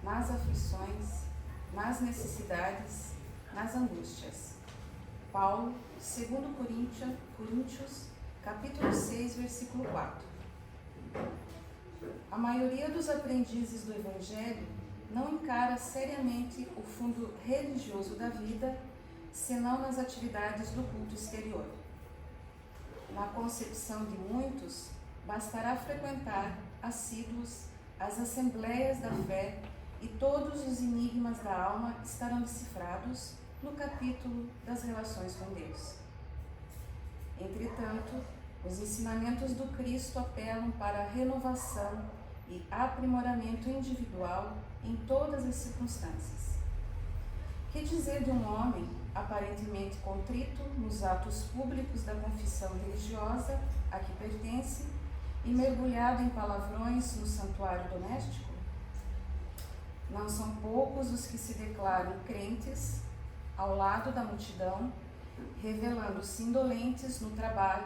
nas aflições, nas necessidades, nas angústias. Paulo, 2 Coríntios, capítulo 6, versículo 4. A maioria dos aprendizes do Evangelho não encara seriamente o fundo religioso da vida, senão nas atividades do culto exterior. Na concepção de muitos, bastará frequentar assíduos as assembleias da fé e todos os enigmas da alma estarão decifrados no capítulo das relações com Deus. Entretanto, os ensinamentos do Cristo apelam para a renovação e aprimoramento individual em todas as circunstâncias. Que dizer de um homem aparentemente contrito nos atos públicos da confissão religiosa a que pertence e mergulhado em palavrões no santuário doméstico? Não são poucos os que se declaram crentes ao lado da multidão, revelando-se indolentes no trabalho,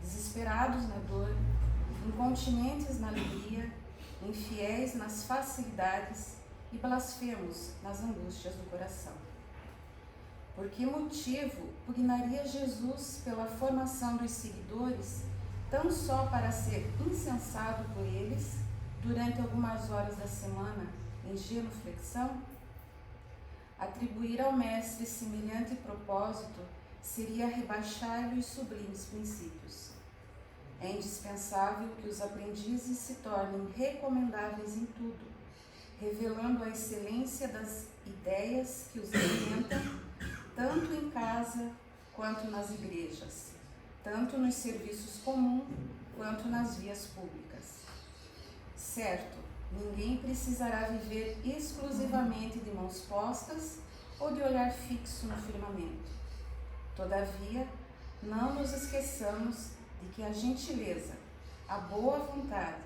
desesperados na dor, incontinentes na alegria, infiéis nas facilidades e blasfemos nas angústias do coração. Por que motivo pugnaria Jesus pela formação dos seguidores, tão só para ser incensado por eles durante algumas horas da semana em genuflexão? Atribuir ao mestre semelhante propósito seria rebaixar-lhe os sublimes princípios. É indispensável que os aprendizes se tornem recomendáveis em tudo, revelando a excelência das ideias que os alimentam, tanto em casa quanto nas igrejas, tanto nos serviços comuns quanto nas vias públicas. Certo, ninguém precisará viver exclusivamente de mãos postas ou de olhar fixo no firmamento. Todavia, não nos esqueçamos de que a gentileza, a boa vontade,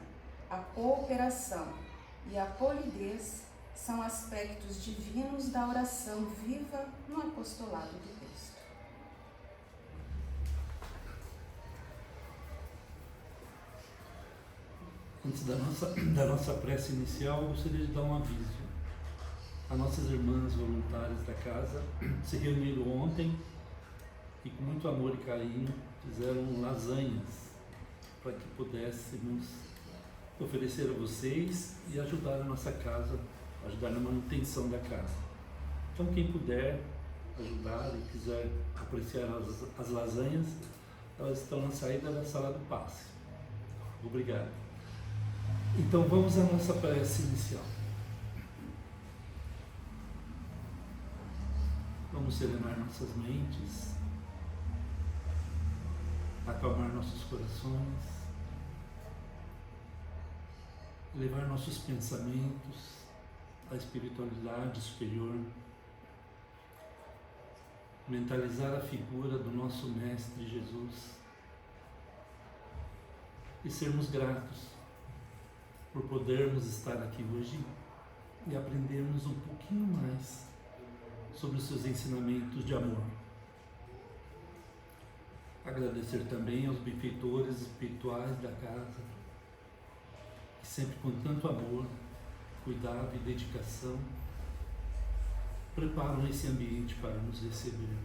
a cooperação e a polidez são aspectos divinos da oração viva no apostolado de Cristo. Antes da nossa prece inicial, gostaria de dar um aviso. As nossas irmãs voluntárias da casa se reuniram ontem e com muito amor e carinho fizeram lasanhas para que pudéssemos oferecer a vocês e ajudar a nossa casa, ajudar na manutenção da casa. Então quem puder ajudar e quiser apreciar as lasanhas, elas estão na saída da sala do passe. Obrigado. Então vamos à nossa prece inicial. Vamos serenar nossas mentes, acalmar nossos corações, levar nossos pensamentos à espiritualidade superior, mentalizar a figura do nosso Mestre Jesus e sermos gratos por podermos estar aqui hoje e aprendermos um pouquinho mais sobre os seus ensinamentos de amor. Agradecer também aos benfeitores espirituais da casa, que sempre com tanto amor, cuidado e dedicação preparam esse ambiente para nos receber,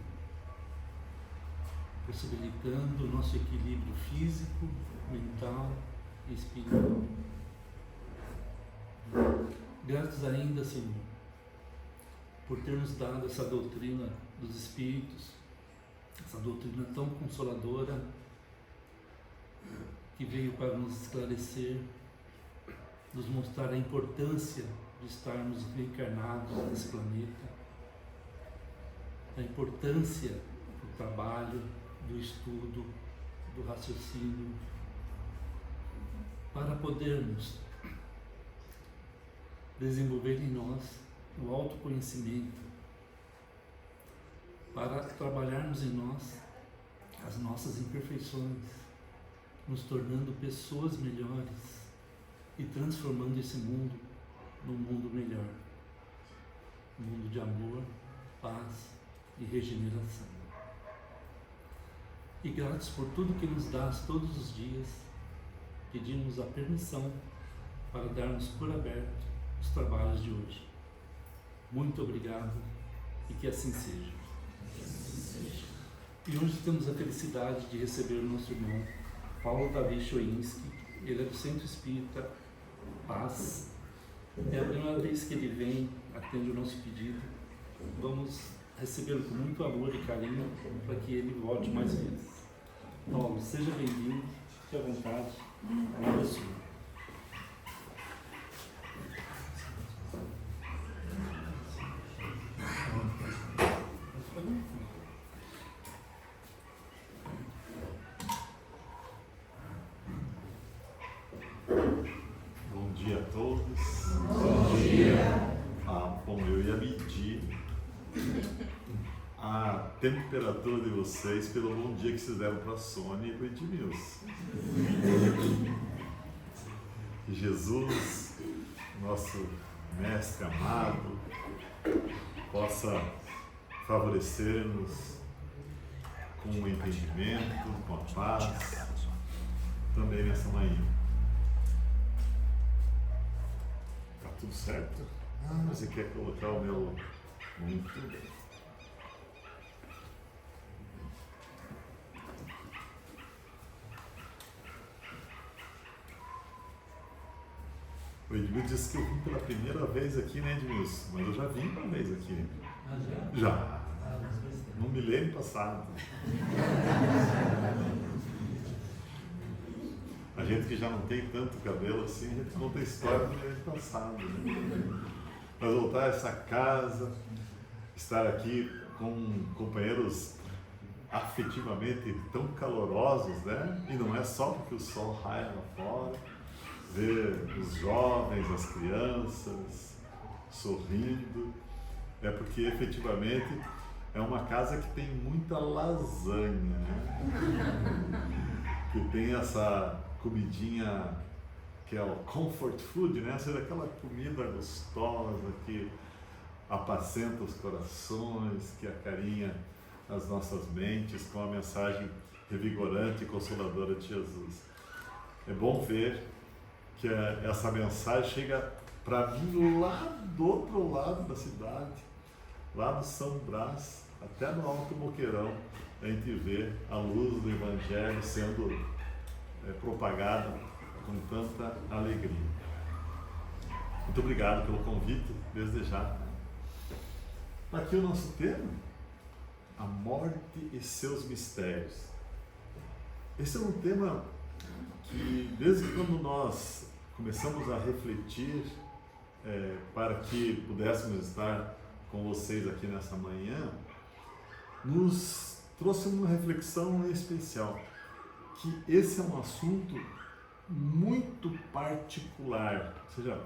possibilitando o nosso equilíbrio físico, mental e espiritual. Gratos ainda, Senhor, por ter nos dado essa doutrina dos Espíritos, essa doutrina tão consoladora que veio para nos esclarecer, nos mostrar a importância de estarmos reencarnados nesse planeta, a importância do trabalho, do estudo, do raciocínio, para podermos desenvolver em nós o autoconhecimento, para trabalharmos em nós as nossas imperfeições, nos tornando pessoas melhores e transformando esse mundo num mundo melhor, um mundo de amor, paz e regeneração. E gratos por tudo que nos dás todos os dias, pedimos a permissão para darmos por aberto os trabalhos de hoje. Muito obrigado e que assim seja. E hoje temos a felicidade de receber o nosso irmão Paulo Davi Choinski. Ele é do Centro Espírita Paz. É a primeira vez que ele vem, atende o nosso pedido. Vamos recebê-lo com muito amor e carinho para que ele volte mais vezes. Paulo, seja bem-vindo, fique à vontade, a palavra é sua. Bom dia a todos. Bom dia. Bom, eu ia medir a temperatura de vocês pelo bom dia que vocês deram para a Sônia e para o Edmilson. Que Jesus, nosso mestre amado, possa favorecer-nos com o entendimento, com a paz, também nessa manhã. Tá tudo certo? Você quer colocar o meu... Muito bem. O Edmilson disse que eu vim pela primeira vez aqui, né, Edmilson? Mas eu já vim uma vez aqui. Já? No milênio passado. A gente que já não tem tanto cabelo assim, a gente conta a história do milênio passado. Né? Mas voltar a essa casa, estar aqui com companheiros afetivamente tão calorosos, né? E não é só porque o sol raia lá fora, ver os jovens, as crianças sorrindo, é porque efetivamente é uma casa que tem muita lasanha, né? Que tem essa comidinha que é o comfort food, né? Seja aquela comida gostosa que apacenta os corações, que acarinha as nossas mentes com a mensagem revigorante e consoladora de Jesus. É bom ver que essa mensagem chega para mim lá do outro lado da cidade, lá no São Brás, até no Alto Boqueirão, a gente vê a luz do Evangelho sendo propagada com tanta alegria. Muito obrigado pelo convite, desde já. Aqui o nosso tema, a morte e seus mistérios. Esse é um tema que, desde quando nós começamos a refletir para que pudéssemos estar com vocês aqui nessa manhã, nos trouxe uma reflexão especial, que esse é um assunto muito particular, ou seja,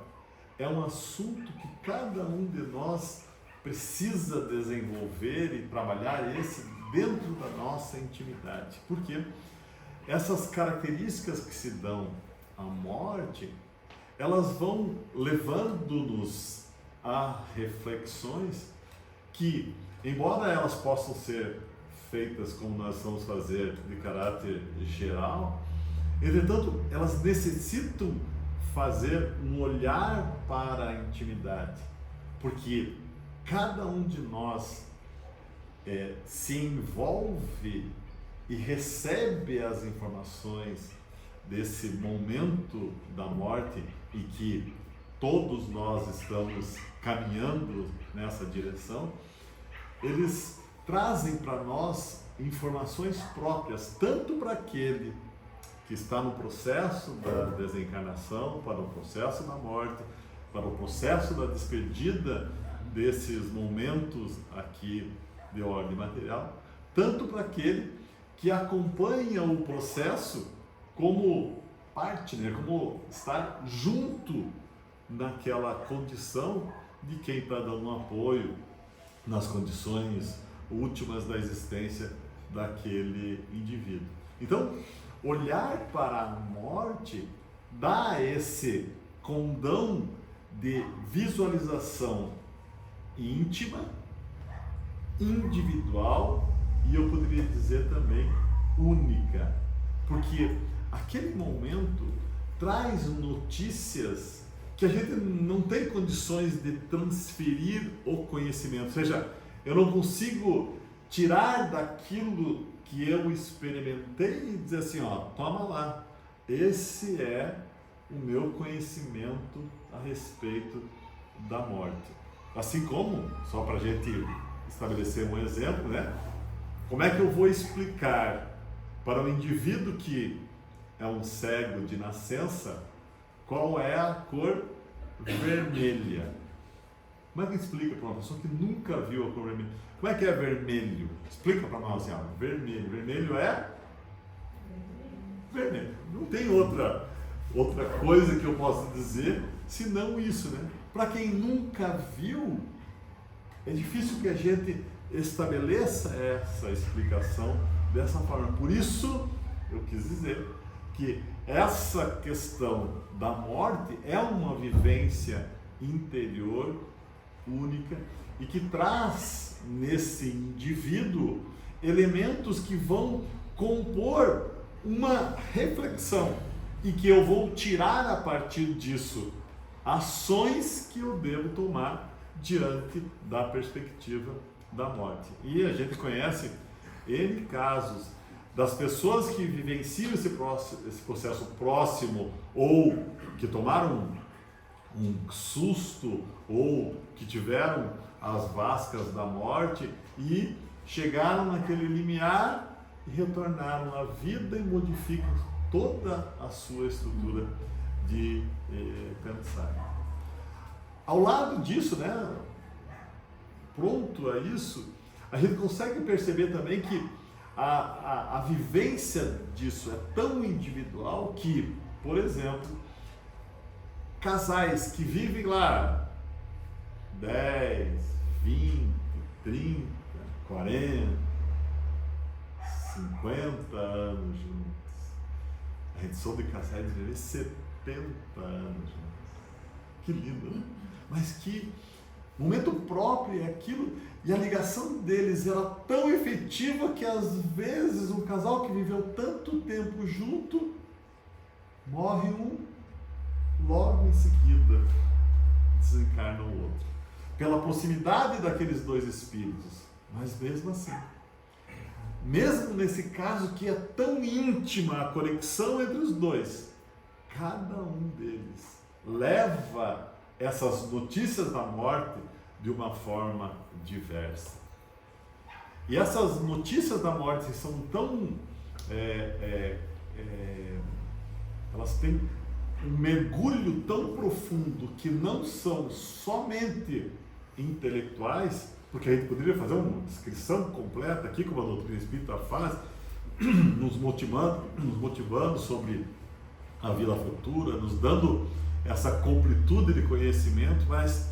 é um assunto que cada um de nós precisa desenvolver e trabalhar esse dentro da nossa intimidade. Por quê? Essas características que se dão à morte, elas vão levando-nos a reflexões que, embora elas possam ser feitas como nós vamos fazer de caráter geral, entretanto, elas necessitam fazer um olhar para a intimidade, porque cada um de nós se envolve e recebe as informações desse momento da morte e que todos nós estamos caminhando nessa direção. Eles trazem para nós informações próprias, tanto para aquele que está no processo da desencarnação, para o processo da morte, para o processo da despedida desses momentos aqui de ordem material, tanto para aquele que acompanha o processo como partner, como estar junto naquela condição de quem está dando um apoio nas condições últimas da existência daquele indivíduo. Então, olhar para a morte dá esse condão de visualização íntima, individual e eu poderia dizer também única, porque aquele momento traz notícias que a gente não tem condições de transferir o conhecimento. Ou seja, eu não consigo tirar daquilo que eu experimentei e dizer assim, ó, toma lá, esse é o meu conhecimento a respeito da morte. Assim como, só para a gente estabelecer um exemplo, né? Como é que eu vou explicar para um indivíduo que é um cego de nascença qual é a cor vermelha? Como é que explica para uma pessoa que nunca viu a cor vermelha? Como é que é vermelho? Explica para nós assim, ó, vermelho. Vermelho é vermelho. Não tem outra coisa que eu possa dizer senão isso, né? Para quem nunca viu, é difícil que a gente estabeleça essa explicação dessa forma. Por isso, eu quis dizer que essa questão da morte é uma vivência interior única e que traz nesse indivíduo elementos que vão compor uma reflexão e que eu vou tirar a partir disso ações que eu devo tomar diante da perspectiva da morte. E a gente conhece N casos das pessoas que vivenciam esse processo próximo ou que tomaram um susto ou que tiveram as vascas da morte e chegaram naquele limiar e retornaram à vida e modificam toda a sua estrutura de pensar. Ao lado disso, né, pronto a isso, a gente consegue perceber também que a vivência disso é tão individual que, por exemplo, casais que vivem lá 10, 20, 30, 40, 50 anos juntos. A gente soube de casais de viver 70 anos juntos. Que lindo, né? Mas que momento próprio é aquilo, e a ligação deles era tão efetiva que às vezes um casal que viveu tanto tempo junto, morre um, logo em seguida desencarna o outro. Pela proximidade daqueles dois espíritos, mas mesmo assim, mesmo nesse caso que é tão íntima a conexão entre os dois, cada um deles leva essas notícias da morte de uma forma diversa. E essas notícias da morte são tão... elas têm um mergulho tão profundo que não são somente intelectuais, porque a gente poderia fazer uma descrição completa aqui, como a doutrina espírita faz, nos motivando sobre a vida futura, nos dando essa completude de conhecimento, mas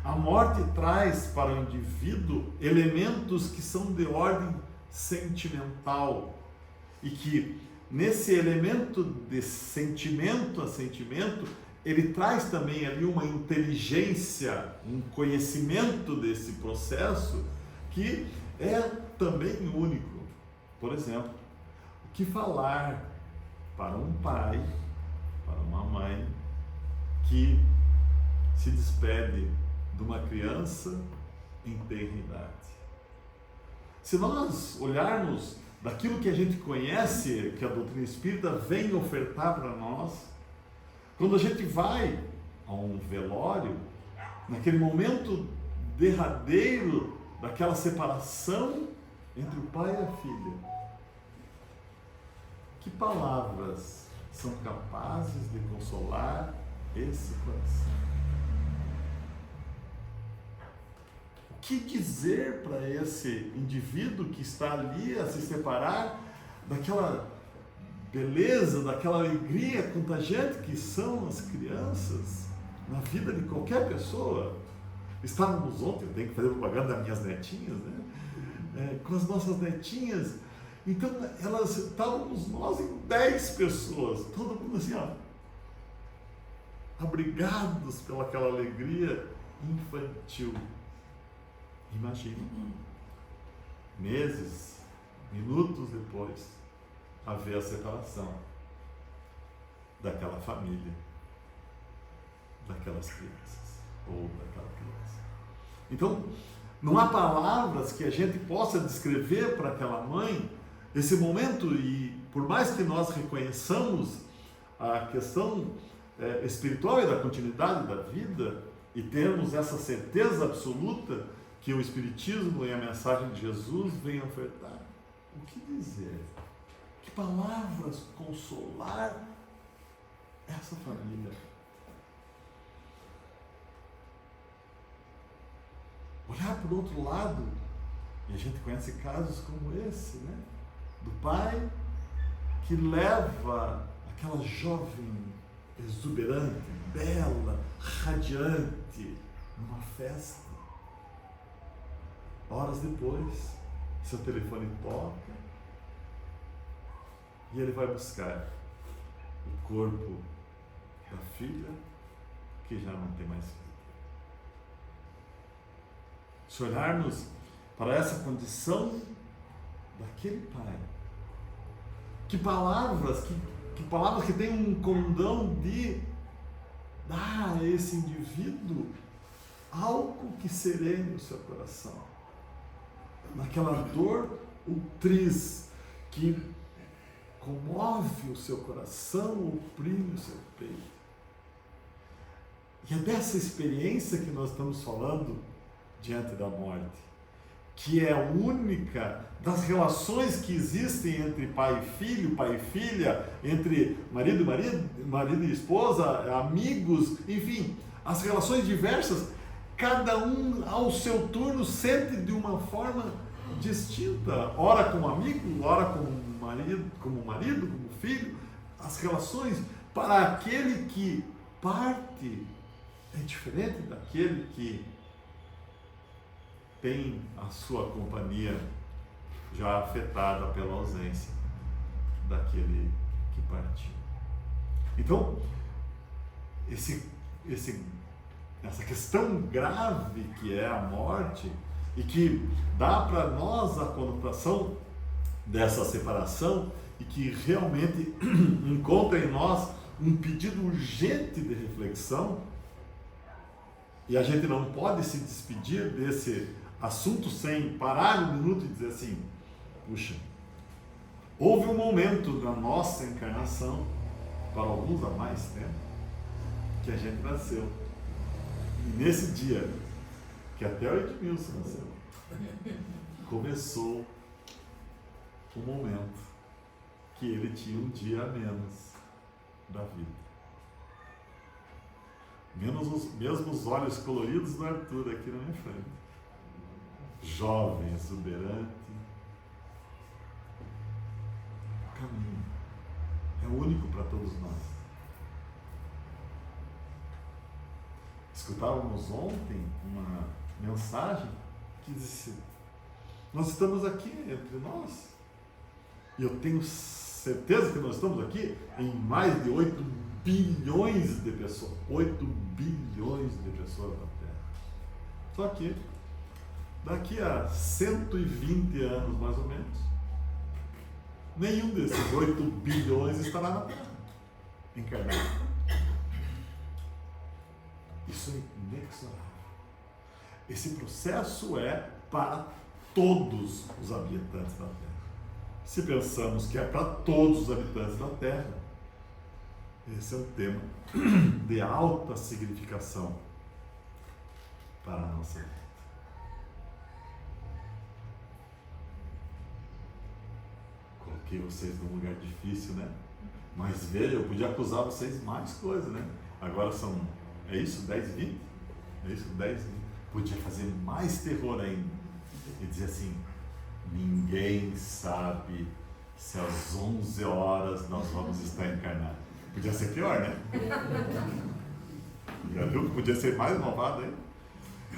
a morte traz para o indivíduo elementos que são de ordem sentimental e que nesse elemento de sentimento a sentimento, ele traz também ali uma inteligência, um conhecimento desse processo que é também único. Por exemplo, o que falar para um pai, para uma mãe que se despede de uma criança em tenra idade? Se nós olharmos daquilo que a gente conhece, que a doutrina espírita vem ofertar para nós, quando a gente vai a um velório, naquele momento derradeiro daquela separação entre o pai e a filha, que palavras são capazes de consolar esse coração? O que dizer para esse indivíduo que está ali a se separar daquela beleza, daquela alegria contagiante que são as crianças na vida de qualquer pessoa? Estávamos ontem, eu tenho que fazer propaganda das minhas netinhas, né? Com as nossas netinhas. Então, estávamos nós em 10 pessoas, todo mundo assim, ó, abrigados pelaquela alegria infantil. Imagine, meses, minutos depois, haver a separação daquela família. daquelas crianças, ou daquela criança. Então, não há palavras que a gente possa descrever para aquela mãe esse momento, e por mais que nós reconheçamos a questão espiritual e da continuidade da vida, e termos essa certeza absoluta que o Espiritismo e a mensagem de Jesus vem ofertar, o que dizer? Que palavras consolar essa família? Olhar para o outro lado, e a gente conhece casos como esse, né? Do pai que leva aquela jovem exuberante, bela, radiante, numa festa. Horas depois, seu telefone toca e ele vai buscar o corpo da filha que já não tem mais vida. Se olharmos para essa condição daquele pai, que palavras que têm um condão de dar a esse indivíduo algo que serene o seu coração, naquela dor ultriz que comove o seu coração, oprime o seu peito. E é dessa experiência que nós estamos falando diante da morte, que é a única das relações que existem entre pai e filha, entre marido e esposa, amigos, enfim, as relações diversas, cada um ao seu turno sente de uma forma distinta, ora como amigo, ora como marido, como filho. As relações para aquele que parte é diferente daquele que tem a sua companhia já afetada pela ausência daquele que partiu. Então, essa questão grave que é a morte, e que dá para nós a conotação dessa separação, e que realmente encontra em nós um pedido urgente de reflexão, e a gente não pode se despedir desse assunto sem parar um minuto e dizer assim: puxa, houve um momento da nossa encarnação, para alguns há mais tempo, que a gente nasceu. E nesse dia, que até o Edmilson nasceu, começou o momento que ele tinha um dia a menos da vida. Mesmo os olhos coloridos do Arthur aqui na minha frente. Jovem, exuberante. O caminho é único para todos nós. Escutávamos ontem uma mensagem que disse: nós estamos aqui entre nós, e eu tenho certeza que nós estamos aqui em mais de 8 bilhões de pessoas. 8 bilhões de pessoas na Terra. Só que daqui a 120 anos, mais ou menos, nenhum desses 8 bilhões estará na Terra, encarnado. Isso é inexorável. Esse processo é para todos os habitantes da Terra. Se pensamos que é para todos os habitantes da Terra, esse é um tema de alta significação para a nossa vida. Coloquei vocês num lugar difícil, né? Mas veja, eu podia acusar vocês mais coisas, né? Agora são, é isso? 10, 20? É isso? 10, 20? Podia fazer mais terror ainda e dizer assim: ninguém sabe se às 11 horas nós vamos estar encarnados. Podia ser pior, né? Já viu que podia ser mais malvado aí?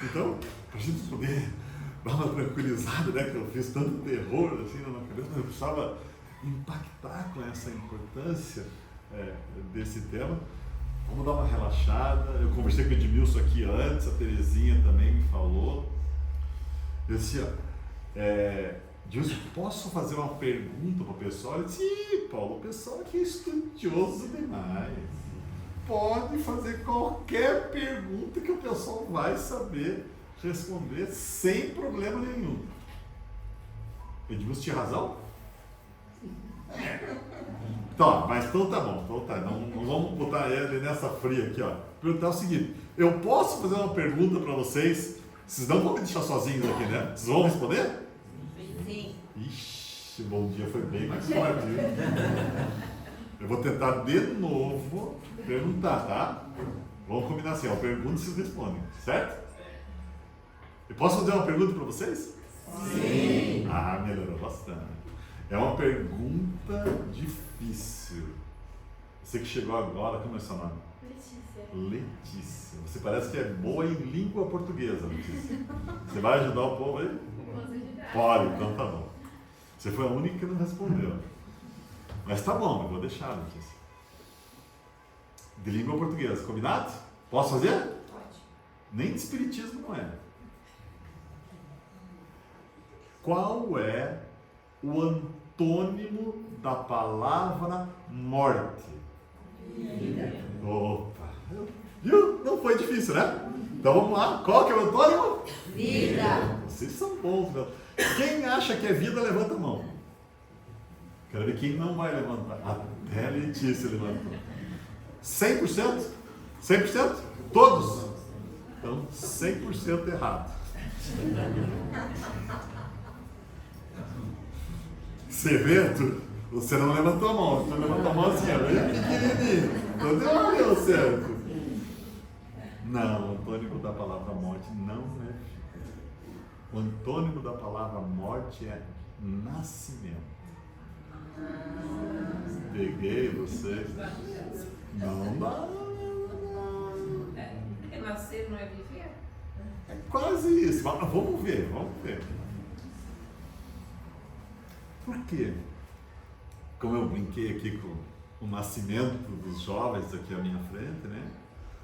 Então, para a gente poder dar uma tranquilizada, né? Que eu fiz tanto terror assim na minha cabeça, mas eu precisava impactar com essa importância desse tema. Vamos dar uma relaxada. Eu conversei com o Edmilson aqui antes, a Terezinha também me falou. Eu disse: Dilson, posso fazer uma pergunta para o pessoal? Ele disse: Paulo, o pessoal aqui é estudioso demais. pode fazer qualquer pergunta que o pessoal vai saber responder sem problema nenhum. Edmilson tinha razão? Então, mas então tá bom, então tá, não vamos botar ele nessa fria aqui, ó. Perguntar o seguinte: eu posso fazer uma pergunta para vocês? Vocês não vão me deixar sozinhos aqui, né? Vocês vão responder? Sim. Ixi, bom dia foi bem mais forte, viu? Eu vou tentar de novo perguntar, tá? Vamos combinar assim, ó, pergunta e vocês respondem, certo? Eu posso fazer uma pergunta para vocês? Sim. Ah, melhorou bastante. É uma pergunta difícil. Você que chegou agora, como é seu nome? Letícia. Você parece que é boa em língua portuguesa, Letícia. Você vai ajudar o povo aí? Pode, então tá bom. Você foi a única que não respondeu. Mas tá bom, eu vou deixar, Letícia. De língua portuguesa, combinado? Posso fazer? Pode. Nem de espiritismo não é. Qual é o antônimo da palavra morte? Vida. Opa! Viu? Não foi difícil, né? Então vamos lá. Qual que é o antônimo? Vida. Vocês são bons, meu. Quem acha que é vida, levanta a mão. Quero ver quem não vai levantar. Até a Letícia levantou. 100%? 100%? Todos? Então, 100% errado. Você vê, você não levantou a mão, você levantou a mão assim, ó, bem pequenininho. Então deu certo. Não, o antônimo da palavra morte não é vida. O antônimo da palavra morte é nascimento. Peguei vocês. Não dá. É nascer, não é viver? É quase isso. Mas vamos ver. Por quê? Como eu brinquei aqui com o nascimento dos jovens aqui à minha frente, né?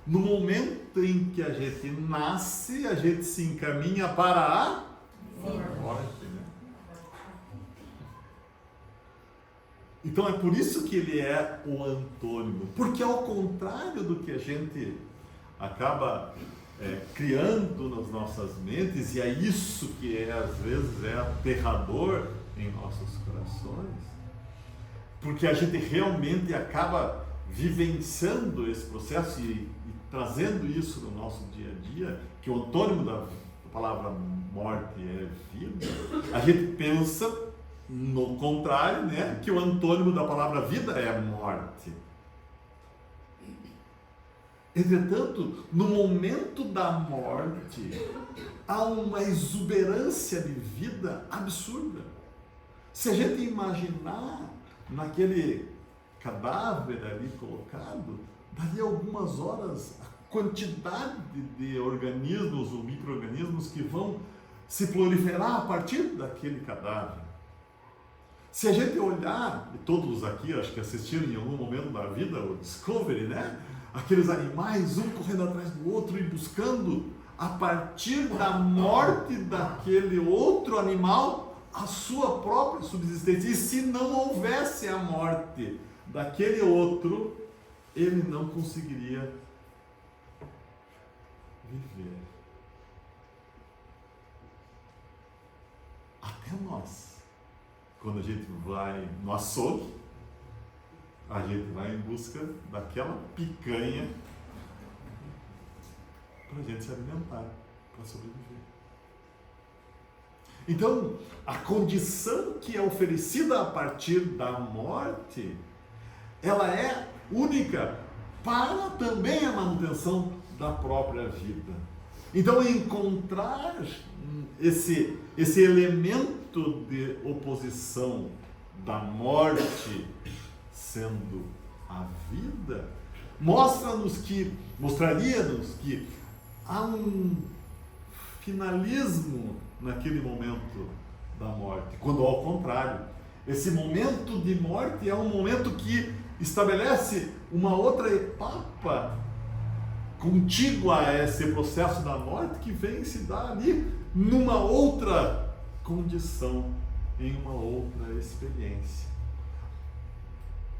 No momento em que a gente nasce, a gente se encaminha para a morte, né? Então é por isso que ele é o antônimo, porque ao contrário do que a gente acaba criando nas nossas mentes, e é isso que às vezes é aterrador em nossos corações, porque a gente realmente acaba vivenciando esse processo e trazendo isso no nosso dia a dia, que o antônimo da palavra morte é vida, a gente pensa no contrário, né, que o antônimo da palavra vida é morte. Entretanto, no momento da morte, há uma exuberância de vida absurda. Se a gente imaginar naquele cadáver ali colocado, dali a algumas horas, a quantidade de organismos ou micro-organismos que vão se proliferar a partir daquele cadáver. Se a gente olhar, e todos aqui acho que assistiram em algum momento da vida o Discovery, né? Aqueles animais, um correndo atrás do outro e buscando, a partir da morte daquele outro animal, a sua própria subsistência. E se não houvesse a morte daquele outro, ele não conseguiria viver. Até nós, quando a gente vai no açougue, a gente vai em busca daquela picanha para a gente se alimentar, para sobreviver. Então, a condição que é oferecida a partir da morte, ela é única para também a manutenção da própria vida. Então, encontrar esse elemento de oposição da morte sendo a vida, mostraria-nos que há um finalismo naquele momento da morte, quando ao contrário, esse momento de morte é um momento que estabelece uma outra etapa contígua a esse processo da morte que vem se dar ali numa outra condição, em uma outra experiência.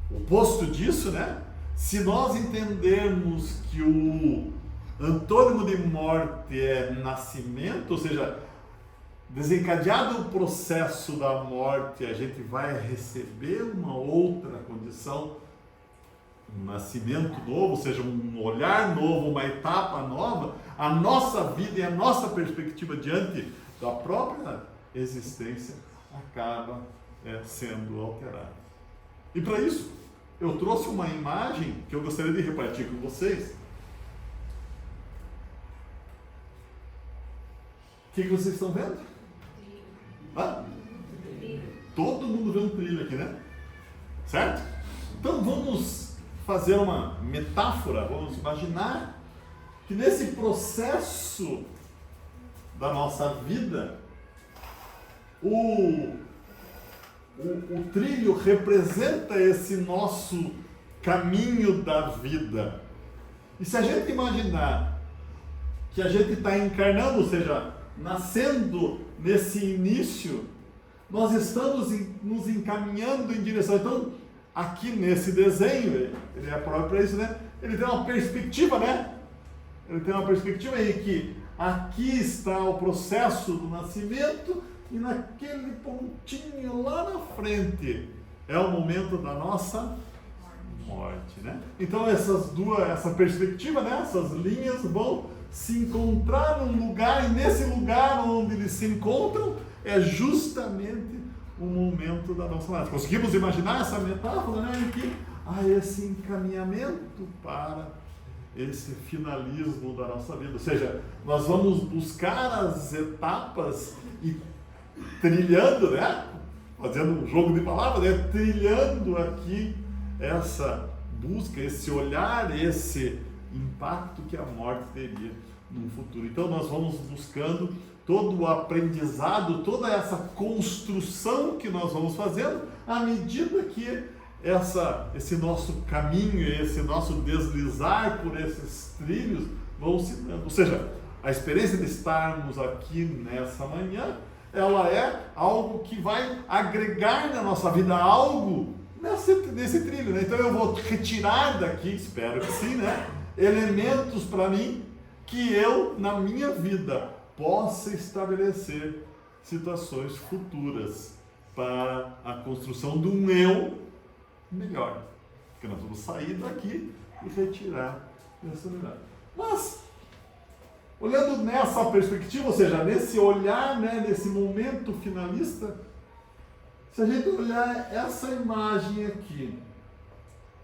O oposto disso, né? se nós entendermos que o antônimo de morte é nascimento, ou seja, desencadeado o processo da morte, a gente vai receber uma outra condição, um nascimento novo, ou seja, um olhar novo, uma etapa nova, a nossa vida e a nossa perspectiva diante da própria existência acaba sendo alterada. E para isso, eu trouxe uma imagem que eu gostaria de repartir com vocês. O que vocês estão vendo? Ah? Todo mundo vê um trilho aqui, né? Certo? Então vamos fazer uma metáfora, vamos imaginar que nesse processo da nossa vida, o trilho representa esse nosso caminho da vida. E se a gente imaginar que a gente está encarnando, ou seja, nascendo nesse início, nós estamos nos encaminhando em direção. Então, aqui nesse desenho, ele é próprio para isso, né? Ele tem uma perspectiva, né? Ele tem uma perspectiva aí que aqui está o processo do nascimento e naquele pontinho lá na frente é o momento da nossa morte, né? Então essa perspectiva, né? Essas linhas vão se encontrar num lugar, e nesse lugar onde eles se encontram é justamente o momento da nossa morte. Conseguimos imaginar essa metáfora, né? Em que há esse encaminhamento para esse finalismo da nossa vida. Ou seja, nós vamos buscar as etapas e trilhando, né? Fazendo um jogo de palavras, né? Trilhando aqui essa busca, esse olhar, esse impacto que a morte teria no futuro. Então nós vamos buscando todo o aprendizado, toda essa construção que nós vamos fazendo à medida que esse nosso caminho, esse nosso deslizar por esses trilhos vão se dando. Ou seja, a experiência de estarmos aqui nessa manhã, ela é algo que vai agregar na nossa vida algo nesse trilho, né? Então eu vou retirar daqui, espero que sim, né? Elementos para mim que eu, na minha vida, possa estabelecer situações futuras para a construção de um eu melhor. Porque nós vamos sair daqui e retirar essa unidade. Mas, olhando nessa perspectiva, ou seja, nesse olhar, né, nesse momento finalista, se a gente olhar essa imagem aqui,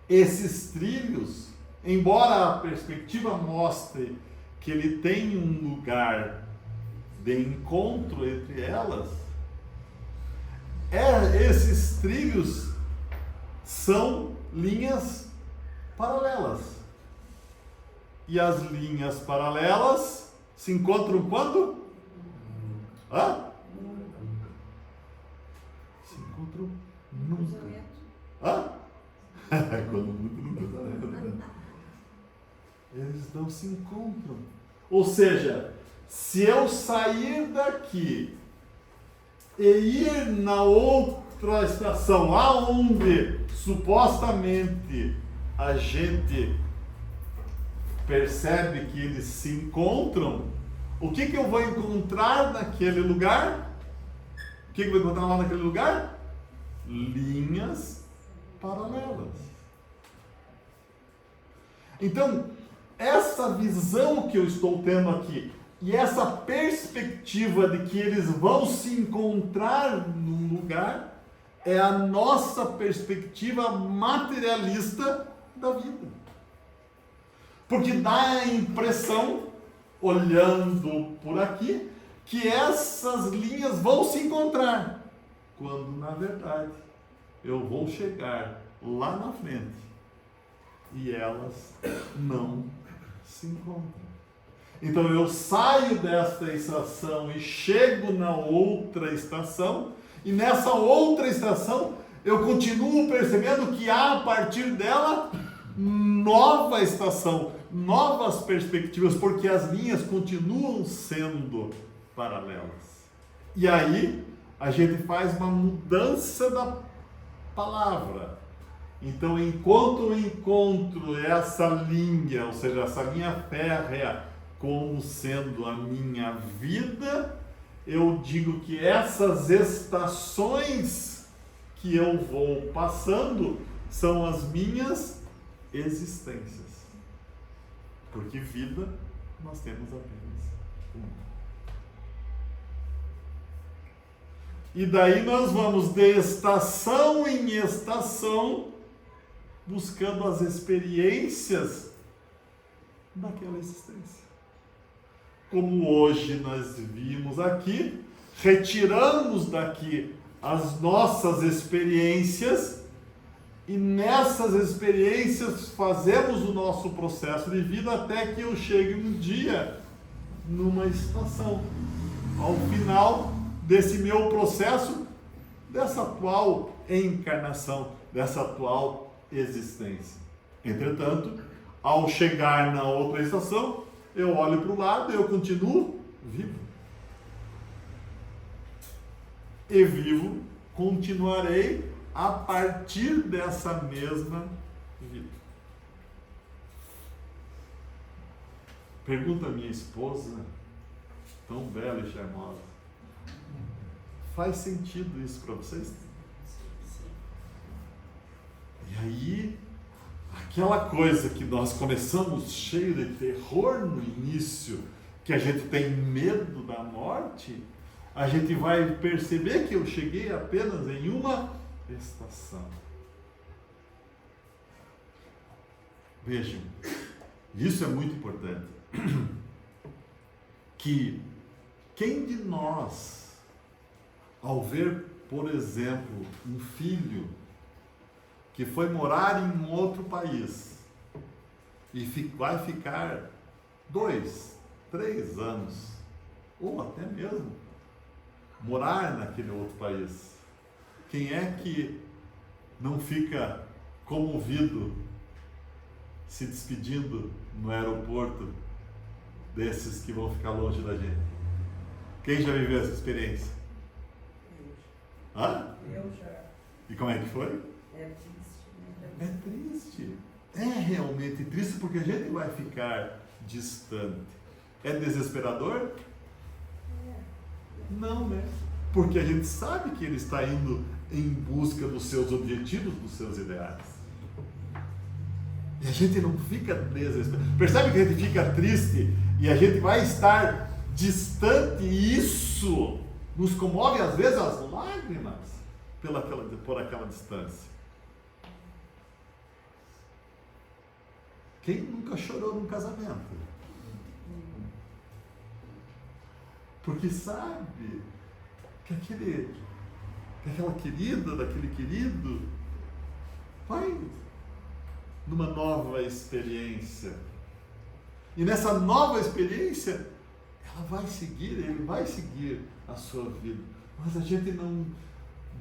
esses trilhos, embora a perspectiva mostre que ele tem um lugar de encontro entre elas, esses trilhos são linhas paralelas. E as linhas paralelas se encontram quando? Se encontram nunca. Quando nunca. Eles não se encontram. Ou seja, se eu sair daqui e ir na outra estação, lá onde supostamente a gente percebe que eles se encontram, o que eu vou encontrar naquele lugar? O que eu vou encontrar lá naquele lugar? Linhas paralelas. Então, essa visão que eu estou tendo aqui e essa perspectiva de que eles vão se encontrar num lugar é a nossa perspectiva materialista da vida. Porque dá a impressão, olhando por aqui, que essas linhas vão se encontrar, quando na verdade eu vou chegar lá na frente e elas não se encontram. Então eu saio desta estação e chego na outra estação, e nessa outra estação eu continuo percebendo que há a partir dela nova estação, novas perspectivas, porque as linhas continuam sendo paralelas. E aí a gente faz uma mudança da palavra. Então, enquanto eu encontro essa linha, ou seja, essa linha férrea como sendo a minha vida, eu digo que essas estações que eu vou passando são as minhas existências. Porque vida nós temos apenas uma. E daí nós vamos de estação em estação buscando as experiências daquela existência. Como hoje nós vimos aqui, retiramos daqui as nossas experiências e nessas experiências fazemos o nosso processo de vida até que eu chegue um dia numa estação. Ao final desse meu processo, dessa atual encarnação, dessa atual existência. Entretanto, ao chegar na outra estação, eu olho para o lado e eu continuo vivo. E vivo continuarei a partir dessa mesma vida. Pergunta a minha esposa, tão bela e charmosa, faz sentido isso para vocês? E aí, aquela coisa que nós começamos cheio de terror no início, que a gente tem medo da morte, a gente vai perceber que eu cheguei apenas em uma estação. Vejam, isso é muito importante. Que quem de nós, ao ver, por exemplo, um filho que foi morar em um outro país e vai ficar 2, 3 anos, ou até mesmo morar naquele outro país, quem é que não fica comovido se despedindo no aeroporto desses que vão ficar longe da gente? Quem já viveu essa experiência? Hã? Eu já. E como é que foi? É triste, né? É triste. É realmente triste porque a gente vai ficar distante. É desesperador? Não, né? Porque a gente sabe que ele está indo em busca dos seus objetivos, dos seus ideais. E a gente não fica desesperado. Percebe que a gente fica triste e a gente vai estar distante e isso nos comove às vezes as lágrimas por aquela distância. Quem nunca chorou num casamento? Porque sabe que aquela querida, daquele querido, vai numa nova experiência. E nessa nova experiência, ele vai seguir a sua vida. Mas a gente não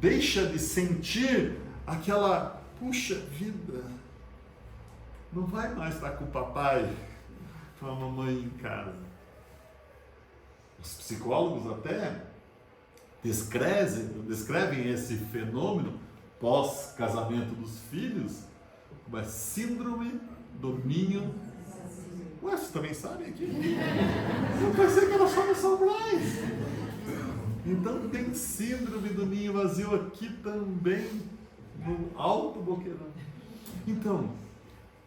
deixa de sentir aquela, puxa vida, não vai mais estar com o papai, com a mamãe em casa. Os psicólogos até descrevem esse fenômeno pós-casamento dos filhos como a síndrome do ninho. Ué, vocês também sabem aqui? Eu pensei que era só no São Brás. Então tem síndrome do ninho vazio aqui também, no Alto Boqueirão. Então,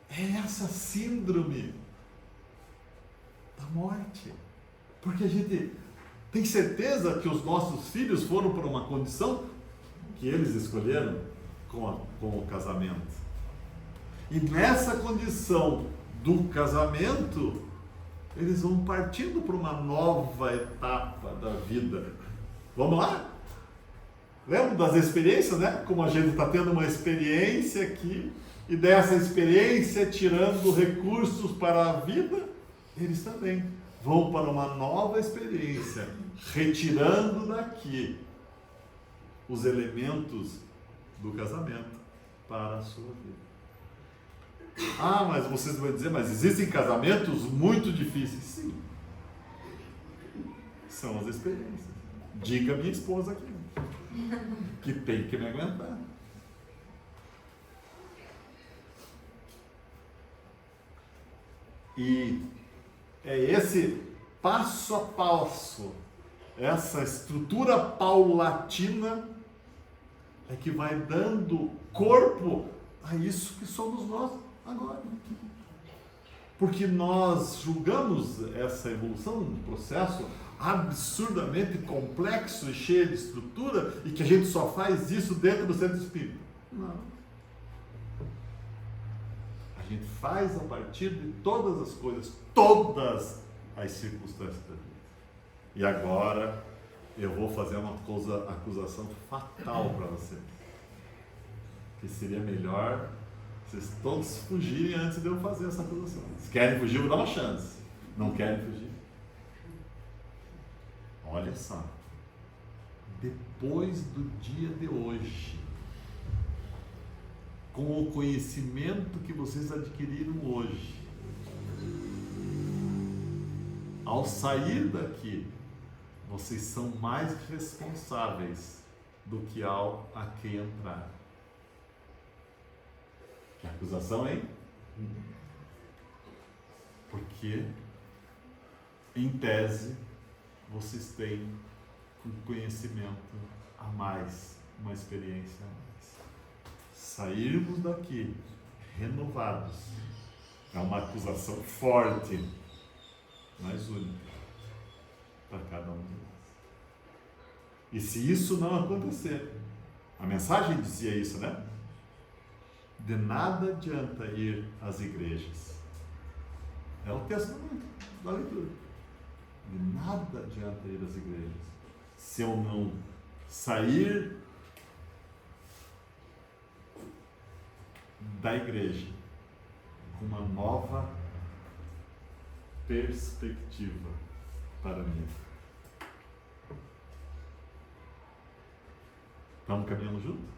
é essa síndrome da morte. Porque a gente tem certeza que os nossos filhos foram para uma condição que eles escolheram com o casamento. E nessa condição do casamento, eles vão partindo para uma nova etapa da vida. Vamos lá? Lembra das experiências, né? Como a gente está tendo uma experiência aqui, e dessa experiência, tirando recursos para a vida, eles também vão para uma nova experiência, retirando daqui os elementos do casamento para a sua vida. Ah, mas vocês vão dizer, mas existem casamentos muito difíceis. Sim. São as experiências. Diga a minha esposa aqui, que tem que me aguentar. E é esse passo a passo, essa estrutura paulatina é que vai dando corpo a isso que somos nós agora. Porque nós julgamos essa evolução, um processo absurdamente complexo e cheio de estrutura, e que a gente só faz isso dentro do centro espírita. Não. A gente faz a partir de todas as coisas, todas as circunstâncias da vida. E agora eu vou fazer uma acusação fatal para vocês. Que seria melhor vocês todos fugirem antes de eu fazer essa acusação. Se querem fugir, eu vou dar uma chance. Não querem fugir? Olha só. Depois do dia de hoje, com o conhecimento que vocês adquiriram hoje, ao sair daqui, vocês são mais responsáveis do que ao a quem entrar. Que acusação, hein? Porque, em tese, vocês têm um conhecimento a mais, uma experiência a mais. Sairmos daqui renovados é uma acusação forte, mas única para cada um de nós. E se isso não acontecer, a mensagem dizia isso, né? De nada adianta ir às igrejas. É o texto da leitura. De nada adianta ir às igrejas se eu não sair da igreja com uma nova perspectiva para mim. Estamos caminhando juntos?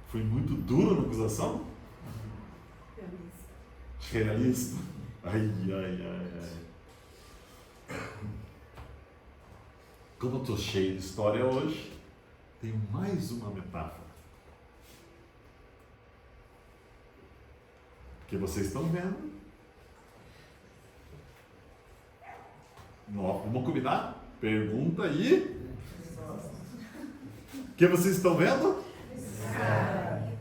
Foi muito duro na acusação? Realista. Ai. Como eu estou cheio de história hoje, tenho mais uma metáfora. Porque vocês estão vendo. Vamos combinar? Pergunta aí. O que vocês estão vendo?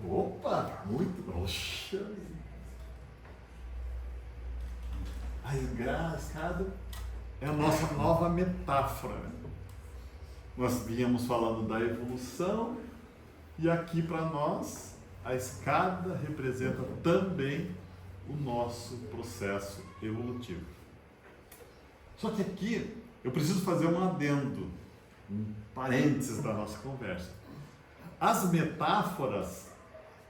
Opa, muito. Oxa. A escada é a nossa nova metáfora. Nós vínhamos falando da evolução e aqui para nós a escada representa também o nosso processo evolutivo. Só que aqui eu preciso fazer um adendo, um parênteses da nossa conversa. As metáforas,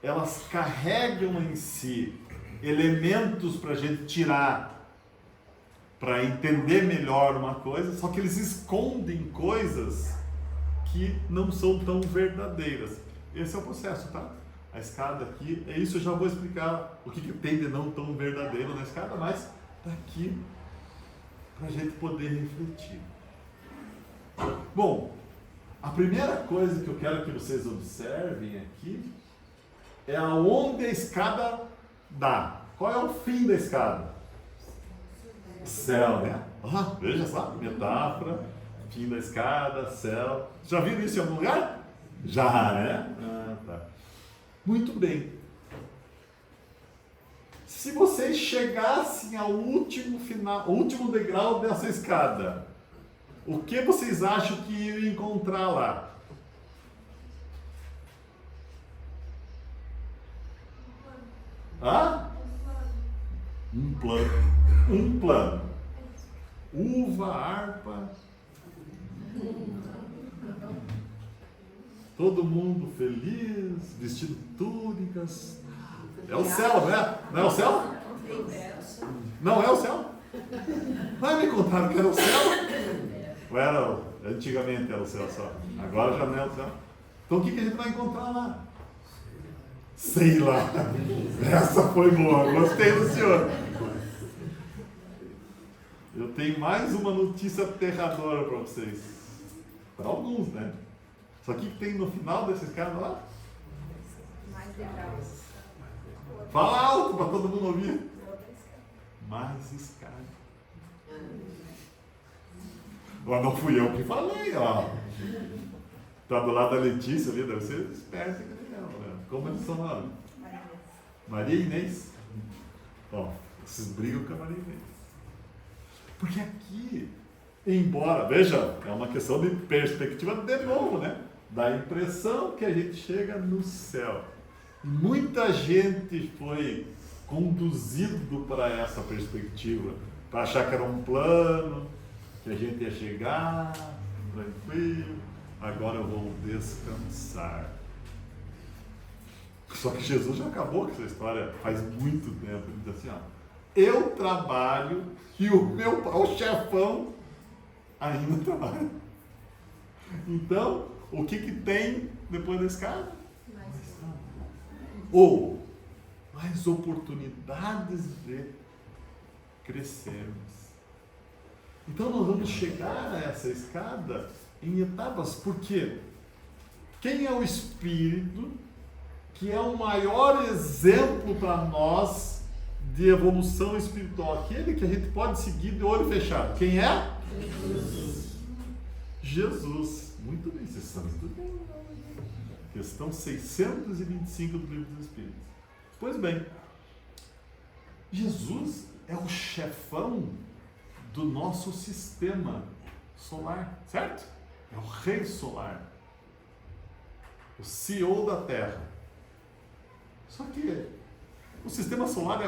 elas carregam em si elementos para a gente tirar, para entender melhor uma coisa, só que eles escondem coisas que não são tão verdadeiras. Esse é o processo, tá? A escada aqui, é isso, eu já vou explicar o que tem de não tão verdadeiro na escada, mas está aqui para a gente poder refletir. Bom, a primeira coisa que eu quero que vocês observem aqui é aonde a escada dá. Qual é o fim da escada? O céu, né? Veja só, metáfora, fim da escada, céu. Já viram isso em algum lugar? Já, né? Tá. Muito bem. Se vocês chegassem ao último degrau dessa escada, o que vocês acham que iam encontrar lá? Um plano. Uva, harpa. Todo mundo feliz, vestido túnicas. É o céu, não é? Não é o céu? Não é o céu? Mas me contaram que era o céu? Ou era, antigamente era o céu só. Agora já não é o céu. Então o que a gente vai encontrar lá? Sei lá. Essa foi boa. Gostei do senhor. Eu tenho mais uma notícia aterradora para vocês. Para alguns, né? Só que tem no final dessa escada lá? Mais degraus. Fala alto para todo mundo ouvir. mais escada. Agora não fui eu que falei, ó. Tá do lado da Letícia ali, deve ser esperto que nem ela, né? Como eles são lá? Maria Inês. Ó, vocês brigam com a Maria Inês. Porque aqui, embora, veja, é uma questão de perspectiva de novo, né? Dá a impressão que a gente chega no céu. E muita gente foi conduzido para essa perspectiva, para achar que era um plano, que a gente ia chegar tranquilo, agora eu vou descansar. Só que Jesus já acabou com essa história faz muito tempo. Ele diz assim, ó, eu trabalho e o chefão ainda trabalha. Então, o que tem depois da escada? Ou mais oportunidades de crescermos. Então nós vamos chegar a essa escada em etapas, porque quem é o Espírito que é o maior exemplo para nós de evolução espiritual? Aquele que a gente pode seguir de olho fechado. Quem é? Jesus. Jesus. Muito bem, vocês estão estudando. Questão 625 do Livro dos Espíritos. Pois bem, Jesus é o chefão do nosso sistema solar, certo? É o rei solar, o CEO da Terra. Só que o sistema solar é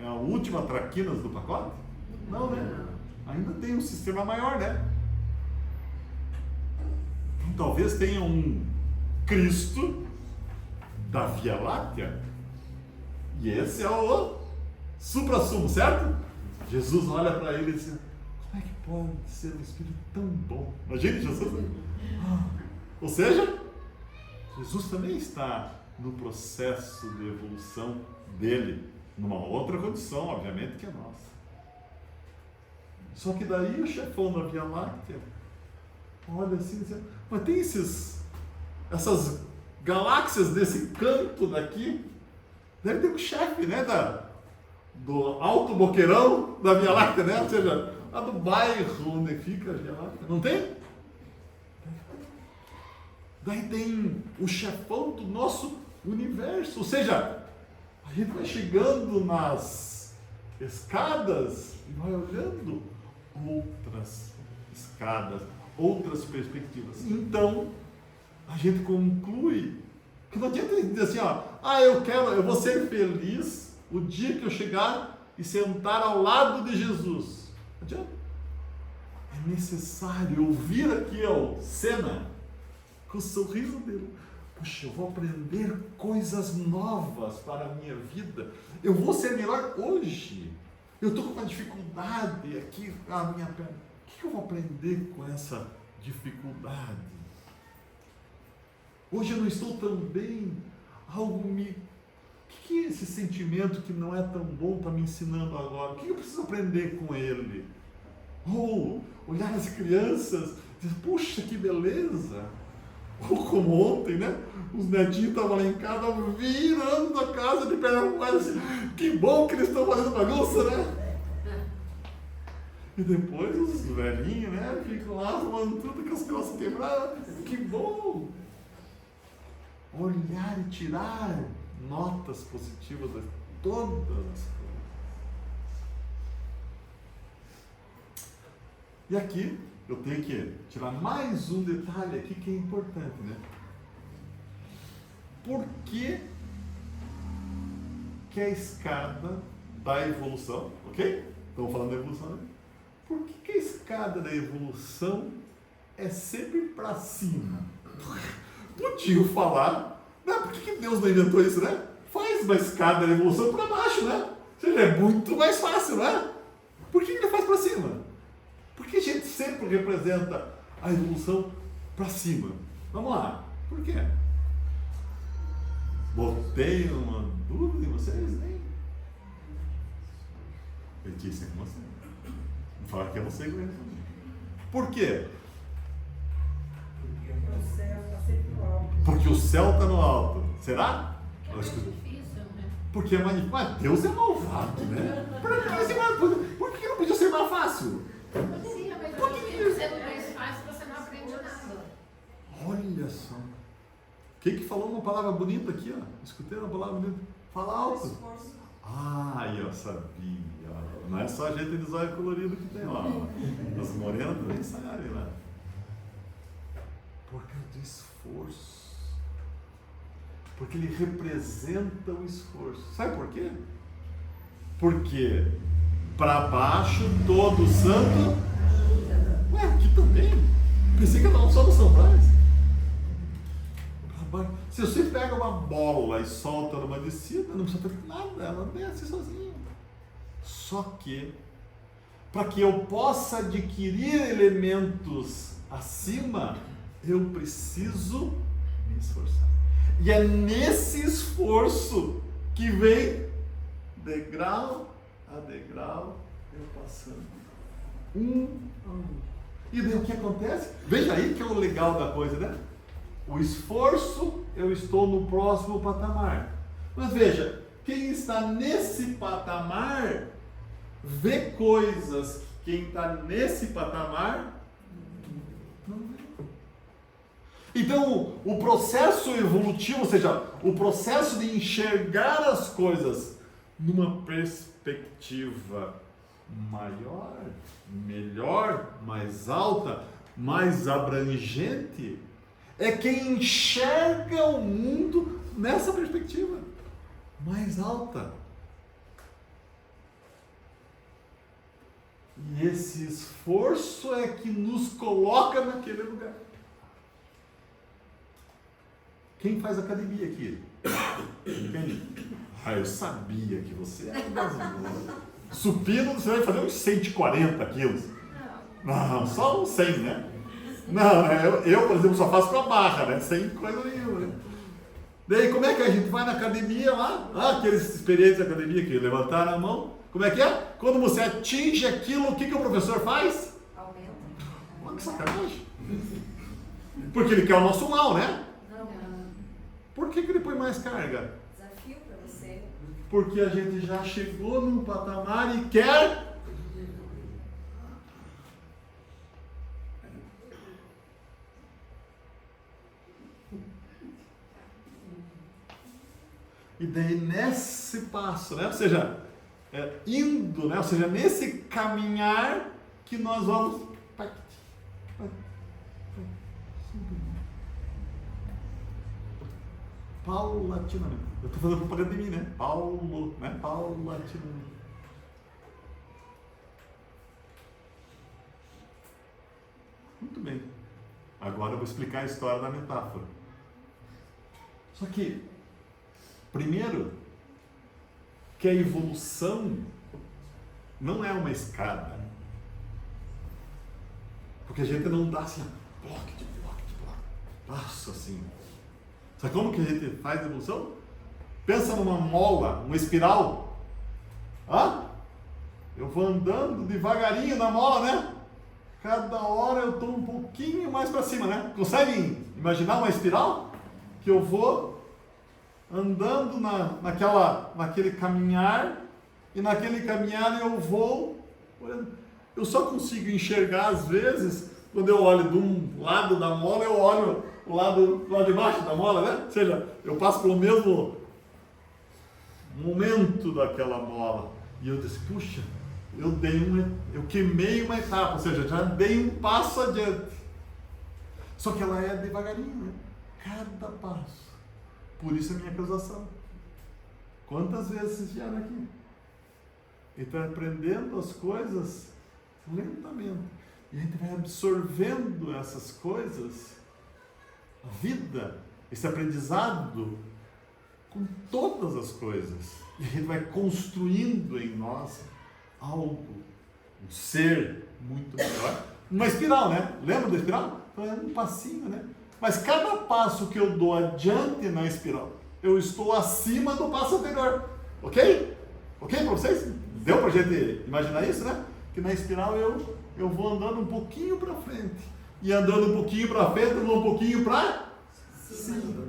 a última traquinas do pacote? Não, né? Ainda tem um sistema maior, né? Então, talvez tenha um Cristo da Via Láctea, e esse é o supra-sumo, certo? Jesus olha para ele e diz, como é que pode ser um Espírito tão bom? Imagine Jesus. Ou seja, Jesus também está no processo de evolução dele, numa outra condição, obviamente, que é nossa. Só que daí o chefão da Via Láctea olha assim e diz, mas tem essas galáxias desse canto daqui, deve ter um chefe, né, do alto boqueirão da Via Láctea, né? Ou seja, lá do bairro onde fica a Via Láctea. Não tem? Daí tem o chefão do nosso universo. Ou seja, a gente vai chegando nas escadas e vai olhando outras escadas, outras perspectivas. Então, a gente conclui que não adianta dizer assim, ó, eu vou ser feliz o dia que eu chegar e sentar ao lado de Jesus. Não adianta. É necessário ouvir aqui o Sena com o sorriso dele. Puxa, eu vou aprender coisas novas para a minha vida. Eu vou ser melhor hoje. Eu estou com uma dificuldade aqui na minha perna. O que eu vou aprender com essa dificuldade? Hoje eu não estou tão bem. O que é esse sentimento que não é tão bom está me ensinando agora? O que eu preciso aprender com ele? Ou olhar as crianças e dizer, puxa, que beleza! Ou como ontem, né? Os netinhos estavam lá em casa virando a casa de perna para assim, que bom que eles estão fazendo bagunça, né? E depois os velhinhos, né? Ficam lá arrumando tudo com as costas quebradas. Que bom! Olhar e tirar notas positivas de todas as coisas. E aqui eu tenho que tirar mais um detalhe aqui que é importante, né? Por que a escada da evolução, ok? Estamos falando da evolução, né? Por que a escada da evolução é sempre para cima? Podiam falar, né? Por que Deus não inventou isso, né? Faz uma escada da evolução para baixo, né? Ou seja, é muito mais fácil, né? Por que ele faz para cima? Porque a gente sempre representa a evolução para cima. Vamos lá. Por quê? Botei uma dúvida em vocês, nem? Letícia, com você. Não fala que é você com ele. Por quê? O céu está sempre no alto. Porque o céu está no alto. Será? É mais difícil, né? Porque é mais. Mas Deus é malvado, né? Por que não podia ser mais fácil? Sim, mas sendo mais fácil, você não aprende nada. Olha só. Quem que falou uma palavra bonita aqui, ó? Escutei uma palavra bonita. Fala alto. Ah, eu sabia. Não é só a gente de zóio colorido que tem lá. As morenas também sabem lá. Por causa do esforço. Porque ele representa o esforço. Sabe por quê? Porque para baixo todo santo. Ué, aqui também. Pensei que era só no São Brás. Se você pega uma bola e solta numa descida, não precisa ter nada, ela desce sozinha. Só que, para que eu possa adquirir elementos acima, eu preciso me esforçar. E é nesse esforço que vem degrau a degrau, eu passando. Um a um. E daí o que acontece? Veja aí que é o legal da coisa, né? O esforço, eu estou no próximo patamar. Mas veja, quem está nesse patamar, vê coisas que quem está nesse patamar não vê. Então, o processo evolutivo, ou seja, o processo de enxergar as coisas numa perspectiva maior, melhor, mais alta, mais abrangente, é quem enxerga o mundo nessa perspectiva mais alta. E esse esforço é que nos coloca naquele lugar. Quem faz academia aqui? Quem? Ah, eu sabia que você era brasileiro. Supino, você vai fazer uns 140 quilos. Não, só uns 100, né? Não, eu, por exemplo, só faço com a barra, né? Sem coisa nenhuma, né? Daí, como é que a gente vai na academia lá? Ah, aqueles experientes da academia que levantaram a mão. Como é que é? Quando você atinge aquilo, o que o professor faz? Aumenta. Olha que sacanagem. Porque ele quer o nosso mal, né? Não. Por que ele põe mais carga? Desafio para você. Porque a gente já chegou num patamar e quer... E daí nesse passo, né? Ou seja, indo, né? Ou seja, nesse caminhar que nós vamos paulatinamente. Eu estou fazendo propaganda de mim, né? Paulatinamente. Muito bem. Agora eu vou explicar a história da metáfora. Só que primeiro, que a evolução não é uma escada. Porque a gente não dá assim, bloco de bloco, passo assim. Sabe como que a gente faz a evolução? Pensa numa mola, uma espiral. Eu vou andando devagarinho na mola, né? Cada hora eu estou um pouquinho mais para cima, né? Conseguem imaginar uma espiral? Que eu vou andando naquele caminhar, e naquele caminhar eu vou olhando. Eu só consigo enxergar às vezes quando eu olho de um lado da mola, eu olho o lado de baixo da mola, né? Ou seja, eu passo pelo mesmo momento daquela mola e eu disse, puxa, eu queimei uma etapa, ou seja, já dei um passo adiante. Só que ela é devagarinho, né? Cada passo. Por isso a minha acusação. Quantas vezes vocês vieram aqui? E está aprendendo as coisas lentamente. E a gente vai absorvendo essas coisas, a vida, esse aprendizado, com todas as coisas. E a gente vai construindo em nós algo, um ser muito melhor. Uma espiral, né? Lembra da espiral? Então é um passinho, né? Mas cada passo que eu dou adiante na espiral, eu estou acima do passo anterior. Ok? Ok para vocês? Deu para a gente imaginar isso, né? Que na espiral eu vou andando um pouquinho para frente. E andando um pouquinho para frente, eu vou um pouquinho para cima.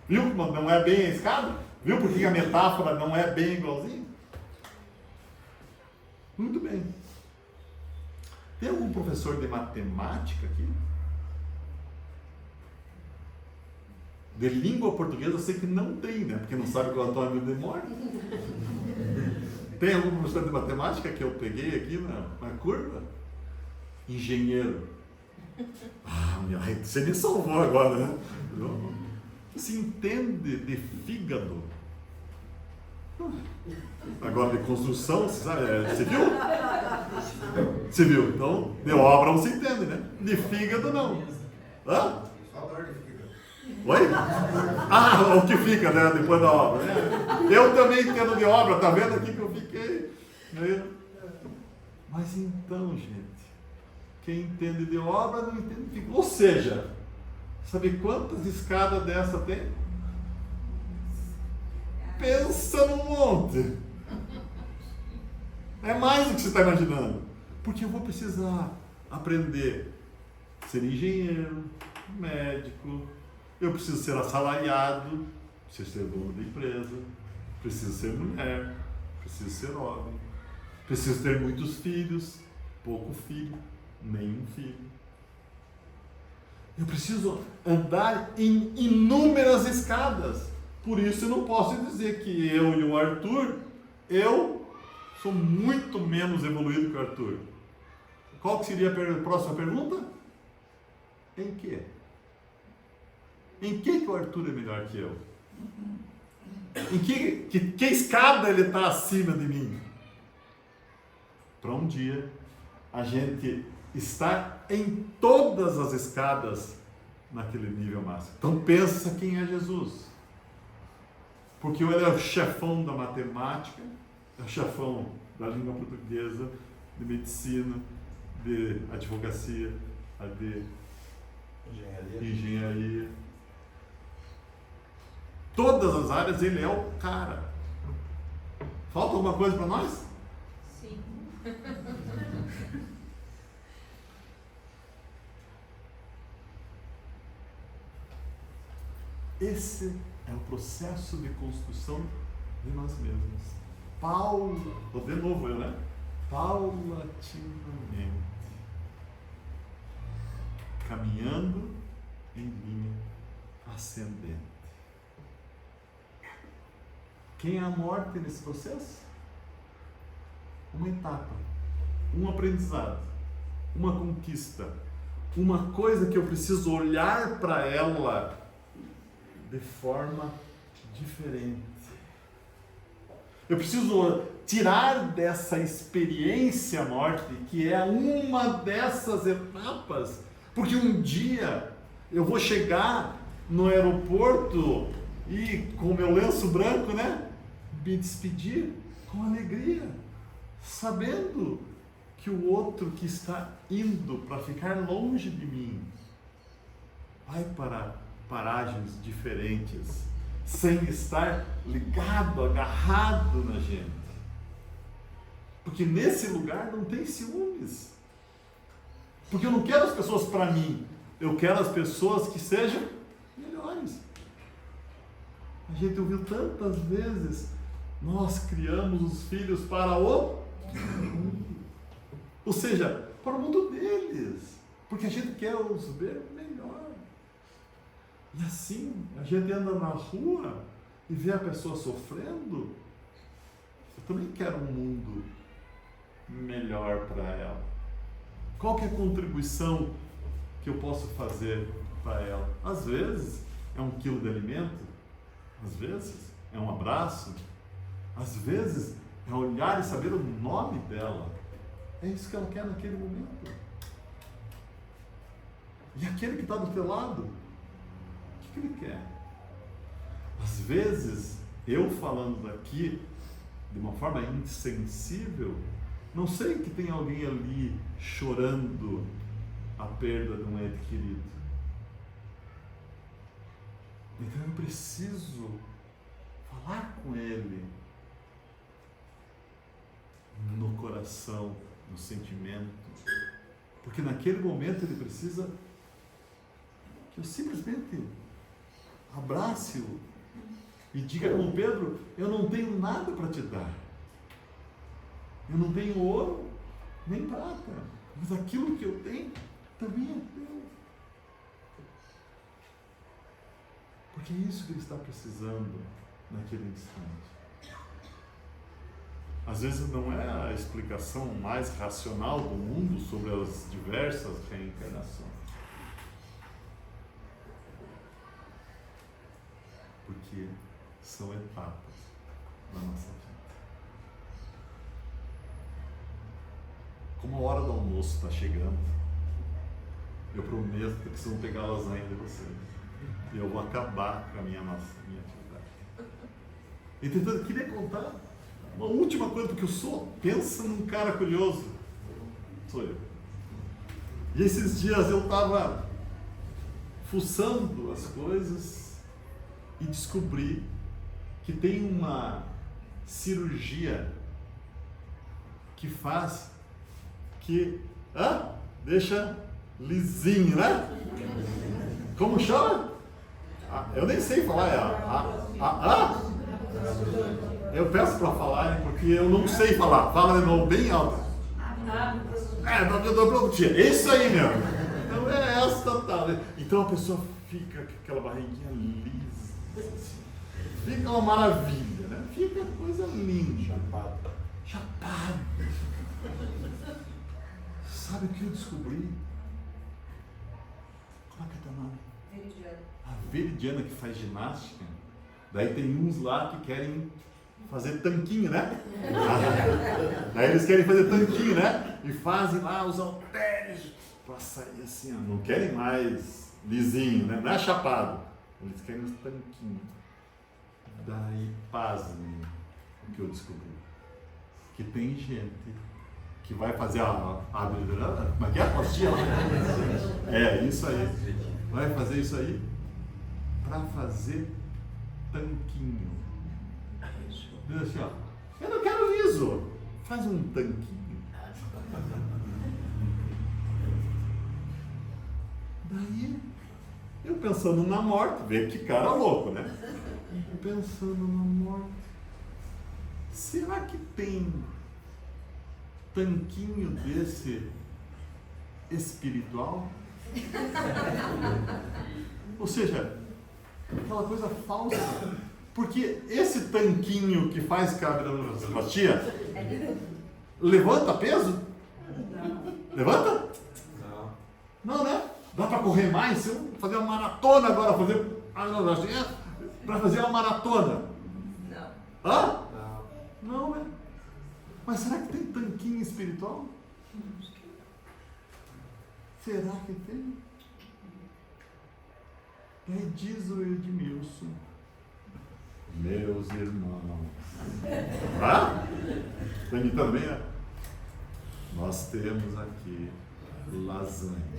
Viu? Não é bem a escada? Viu por que a metáfora não é bem igualzinha? Muito bem. Tem algum professor de matemática aqui? De língua portuguesa eu sei que não tem, né? Porque não sabe que o Antônio demora. Tem algum professor de matemática que eu peguei aqui na curva? Engenheiro. Você me salvou agora, né? Se entende de fígado. Agora de construção, você sabe, você viu? Você viu? Então, de obra não se entende, né? De fígado não. Hã? Oi? Ah, o que fica, né? Depois da obra. Né? Eu também entendo de obra, tá vendo aqui que eu fiquei? Né? Mas então, gente, quem entende de obra não entende de fígado. Ou seja, sabe quantas escadas dessa tem? Pensa num monte. É mais do que você está imaginando. Porque eu vou precisar aprender a ser engenheiro, médico, eu preciso ser assalariado, preciso ser dono da empresa, preciso ser mulher, preciso ser homem, preciso ter muitos filhos, pouco filho, nenhum filho. Eu preciso andar em inúmeras escadas. Por isso eu não posso dizer que eu e o Arthur, eu sou muito menos evoluído que o Arthur. Qual que seria a próxima pergunta? Em quê? Em que o Arthur é melhor que eu? Em que escada ele está acima de mim? Para um dia a gente estar em todas as escadas naquele nível máximo. Então pensa quem é Jesus. Porque ele é o chefão da matemática, é o chefão da língua portuguesa, de medicina, de advocacia, de engenharia. Todas as áreas ele é o cara. Falta alguma coisa para nós? Sim. Esse é o processo de construção de nós mesmos. Vou de novo eu, né? Paulatinamente. Caminhando em linha ascendente. Quem é a morte nesse processo? Uma etapa, um aprendizado, uma conquista, uma coisa que eu preciso olhar para ela de forma diferente. Eu preciso tirar dessa experiência a morte, que é uma dessas etapas, porque um dia eu vou chegar no aeroporto e com o meu lenço branco, né, me despedir com alegria, sabendo que o outro que está indo para ficar longe de mim vai para paragens diferentes, sem estar ligado, agarrado na gente. Porque nesse lugar não tem ciúmes. Porque eu não quero as pessoas para mim, eu quero as pessoas que sejam melhores. A gente ouviu tantas vezes, nós criamos os filhos para o mundo. Ou seja, para o mundo deles. Porque a gente quer os ver melhor. E assim, a gente anda na rua e vê a pessoa sofrendo. Eu também quero um mundo melhor para ela. Qual que é a contribuição que eu posso fazer para ela? Às vezes é 1 quilo de alimento, às vezes é um abraço, às vezes é olhar e saber o nome dela. É isso que ela quer naquele momento. E aquele que está do teu lado, o que ele quer? Às vezes, eu falando aqui de uma forma insensível, não sei que tem alguém ali chorando a perda de um ente querido. Então eu preciso falar com ele no coração, no sentimento, porque naquele momento ele precisa que eu simplesmente abrace-o E diga como Pedro, eu não tenho nada para te dar. Eu não tenho ouro, nem prata. Mas aquilo que eu tenho, também é teu. Porque é isso que ele está precisando naquele instante. Às vezes não é a explicação mais racional do mundo sobre as diversas reencarnações. Porque são etapas na nossa vida. Como a hora do almoço está chegando, eu prometo que vocês vão pegar a lasanha de vocês. E eu vou acabar com a minha atividade. Entretanto, eu queria contar uma última coisa, porque pensa num cara curioso. Sou eu. E esses dias eu estava fuçando as coisas e descobri que tem uma cirurgia que faz que deixa lisinho, né? Como chama? Eu nem sei falar. Eu peço para falarem porque eu não sei falar. Fala de novo bem alto. Isso aí, meu. Então é essa tal. Então a pessoa fica com aquela barriguinha lisa. Fica uma maravilha, né? Fica coisa linda. Chapado. Sabe o que eu descobri? Como é que é teu nome? Veridiana. A Veridiana que faz ginástica. Daí tem uns lá que querem fazer tanquinho, né? Daí eles querem fazer tanquinho, né? E fazem lá os halteres para sair assim, ó. Não querem mais lisinho, né? Não é chapado. Eles querem os tanquinhos. Daí, pasmem o que eu descobri. Que tem gente que vai fazer como é que é? A postinha lá? É, isso aí. Vai fazer isso aí para fazer tanquinho. Diz assim, ó, eu não quero liso, faz um tanquinho. Daí, eu pensando na morte, vê que cara louco, né? Pensando na morte, será que tem tanquinho desse espiritual? Ou seja, aquela coisa falsa. Porque esse tanquinho que faz cabidoplastia levanta peso? Não. Levanta? Não, né? Dá para correr mais? Se eu fazer uma maratona agora, para fazer uma maratona. Não. Não, né? Mas será que tem tanquinho espiritual? Será que tem? Daí diz o Edmilson, meus irmãos. Tem também, né? Nós temos aqui lasanha.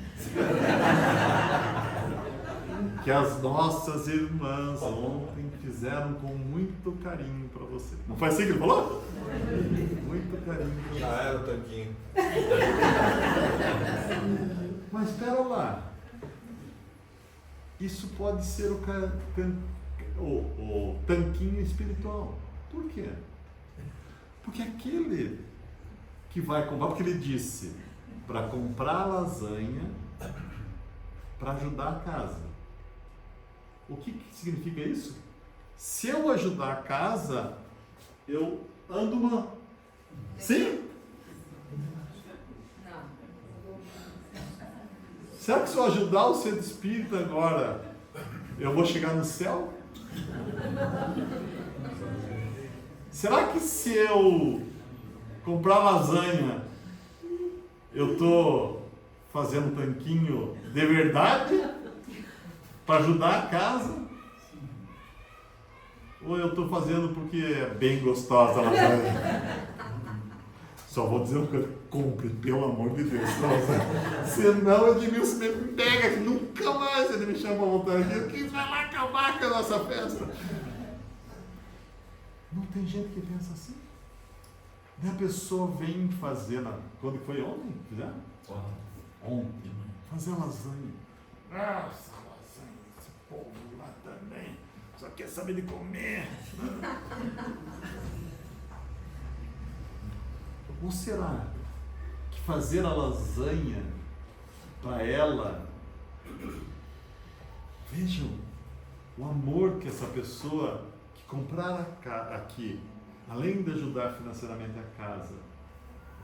Que as nossas irmãs ontem fizeram com muito carinho para você. Não foi assim que ele falou? Muito carinho para você. Já era o tanquinho. Mas espera lá. Isso pode ser o tanquinho espiritual. Por quê? Porque aquele que vai comprar, porque ele disse para comprar lasanha para ajudar a casa. O que significa isso? Se eu ajudar a casa, eu ando uma... Sim? Não. Será que se eu ajudar o centro espírita agora, eu vou chegar no céu? Será que se eu comprar lasanha, eu estou fazendo tanquinho de verdade para ajudar a casa? Ou eu estou fazendo porque é bem gostosa a lasanha? Só vou dizer uma coisa, compre, pelo amor de Deus. Senão o Edmilson me pega, que nunca mais ele me chama a voltar aqui, que vai lá acabar com a nossa festa. Não tem gente que pensa assim? Daí a pessoa vem fazer, quando foi ontem? Fizeram? Ontem. Fazer lasanha. Nossa, lasanha, esse povo lá também. só quer saber de comer. Ou será que fazer a lasanha para ela, vejam o amor que essa pessoa que comprar aqui, além de ajudar financeiramente a casa,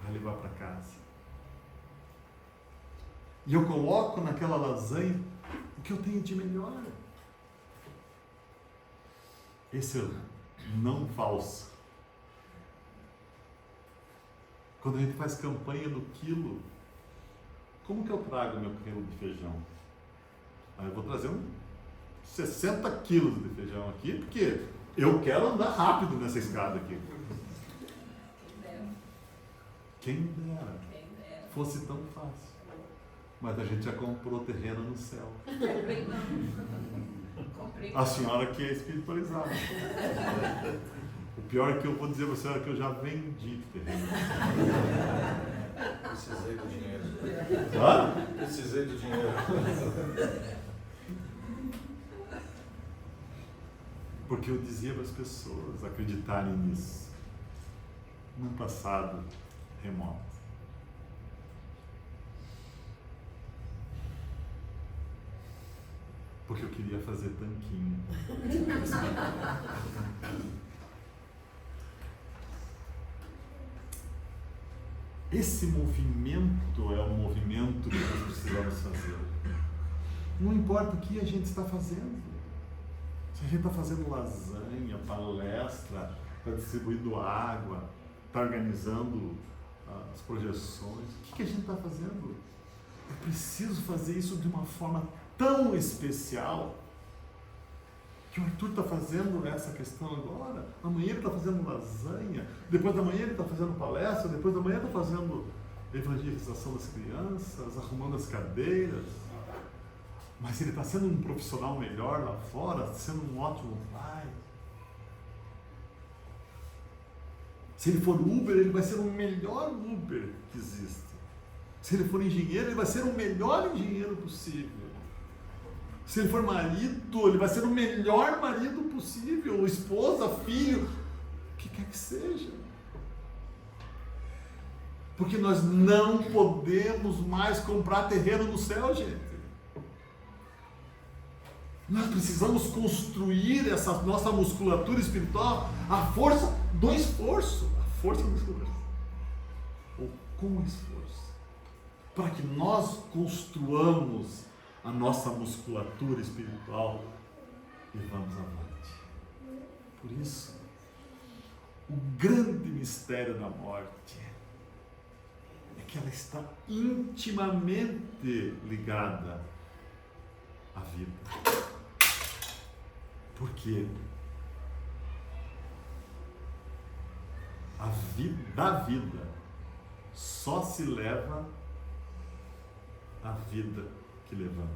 vai levar para casa. E eu coloco naquela lasanha o que eu tenho de melhor. Esse é o não falso. Quando a gente faz campanha do quilo, como que eu trago meu quilo de feijão? Aí eu vou trazer 60 quilos de feijão aqui, porque eu quero andar rápido nessa escada aqui. Quem dera fosse tão fácil. Mas a gente já comprou terreno no céu. A senhora que é espiritualizada. O pior é que eu vou dizer para a senhora que eu já vendi terreno. Precisei do dinheiro. Hã? Precisei do dinheiro. Porque eu dizia para as pessoas acreditarem nisso. Num passado remoto. Porque eu queria fazer tanquinho. Esse movimento é o movimento que nós precisamos fazer. Não importa o que a gente está fazendo. Se a gente está fazendo lasanha, palestra, está distribuindo água, está organizando as projeções, o que a gente está fazendo? Eu preciso fazer isso de uma forma tão especial que o Arthur está fazendo essa questão agora. Amanhã ele está fazendo lasanha, depois da manhã ele está fazendo palestra, depois da manhã está fazendo evangelização das crianças, arrumando as cadeiras. Mas ele está sendo um profissional melhor lá fora, sendo um ótimo pai. Se ele for Uber, ele vai ser o melhor Uber que existe. Se ele for engenheiro, ele vai ser o melhor engenheiro possível. Se ele for marido, ele vai ser o melhor marido possível, esposa, filho, o que quer que seja. Porque nós não podemos mais comprar terreno no céu, gente. Nós precisamos construir essa nossa musculatura espiritual, a força do esforço, a força do esforço, ou com esforço, para que nós construamos a nossa musculatura espiritual e vamos avante. Por isso, o grande mistério da morte é que ela está intimamente ligada à vida. Por quê? Da vida só se leva a vida que levamos.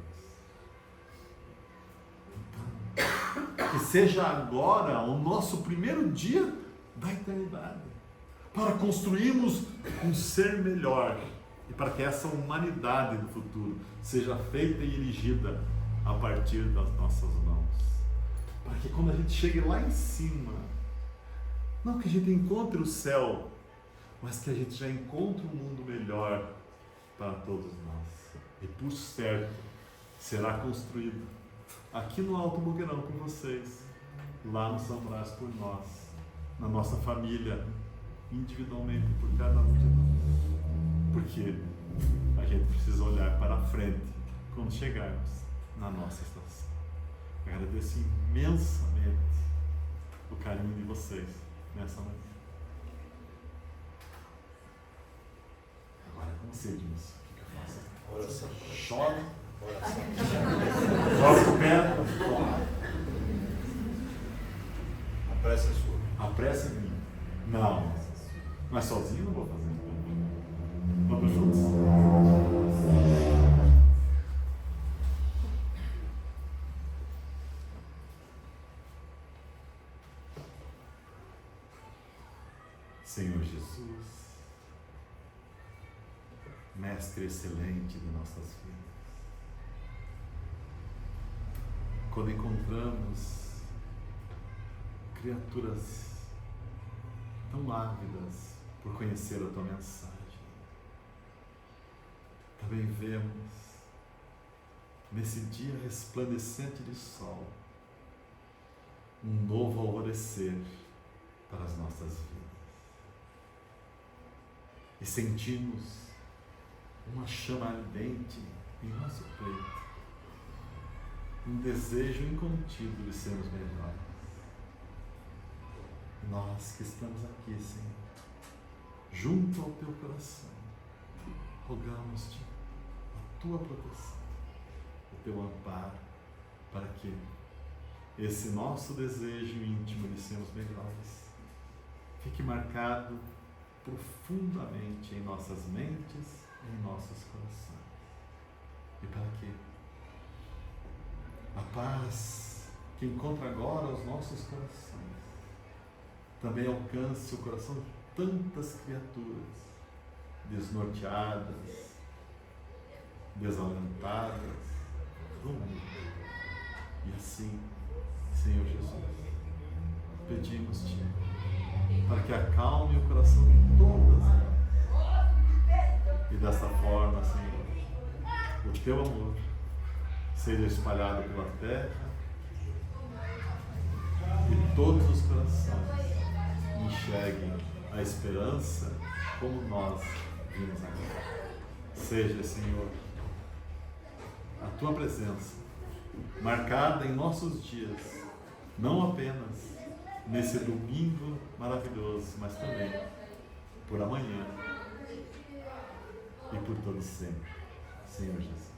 Então, que seja agora o nosso primeiro dia da eternidade, para construirmos um ser melhor e para que essa humanidade do futuro seja feita e erigida a partir das nossas mãos. Para que quando a gente chegue lá em cima, não que a gente encontre o céu, mas que a gente já encontre um mundo melhor para todos nós. E por certo, será construído aqui no Alto Boqueirão por vocês, lá no São Brás por nós, na nossa família, individualmente, por cada um de nós. Porque a gente precisa olhar para frente quando chegarmos na nossa estação. Agradeço imensamente o carinho de vocês nessa manhã. Agora, como você diz, o que eu faço? Oração. Chora, Oração. joga o pé, A prece é sua. a pressa é minha. Não, mas sozinho não vou fazer. Vamos juntos. Senhor Jesus, Mestre excelente de nossas vidas, quando encontramos criaturas tão ávidas por conhecer a tua mensagem. Também vemos nesse dia resplandecente de sol um novo alvorecer para as nossas vidas. E sentimos uma chama ardente em nosso peito, um desejo incontido de sermos melhores. Nós que estamos aqui, Senhor, junto ao teu coração, rogamos-te a tua proteção, o teu amparo, para que esse nosso desejo íntimo de sermos melhores fique marcado profundamente em nossas mentes e em nossos corações. E para que a paz que encontra agora os nossos corações também alcance o coração de tantas criaturas desnorteadas, desalentadas do mundo. E assim, Senhor Jesus, pedimos-te para que acalme o coração de todas elas. E desta forma, Senhor, o teu amor seja espalhado pela terra e todos os corações enxerguem a esperança como nós vimos agora. Seja, Senhor, a tua presença marcada em nossos dias, não apenas nesse domingo maravilhoso, mas também por amanhã e por todo sempre, Senhor Jesus.